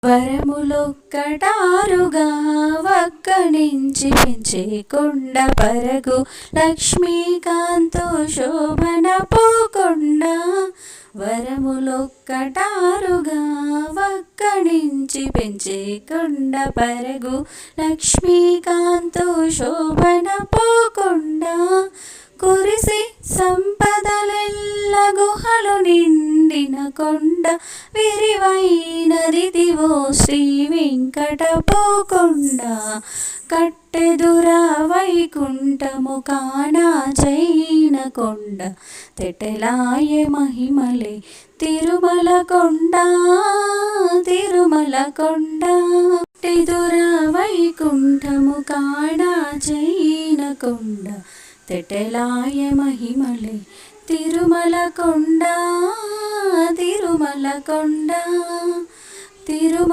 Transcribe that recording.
వరములొక్కటారుగా వక్కణించి పెంచే కొండ పరగు లక్ష్మీకాంతో శోభన పోకొండ. వరములొక్కటారుగా వక్కణించి పెంచే కొండ పరగు లక్ష్మీకాంతో శోభన పోకొండ. కురిసి సంపదలెల్ల గుహలు నిండిన కొండ విరివైనదిదివో శ్రీ వెంకటపోకొండ. కట్టెదురా వైకుంఠము కానా జైన కొండ తెటలాయ మహిమలే తిరుమల కొండ తిరుమల కొండ. కట్టెదురా వైకుంఠము కానా జైన కొండ తెటలాయ మహిమలే తిరుమల కొండ తిరుమల కొండ తిరుమల.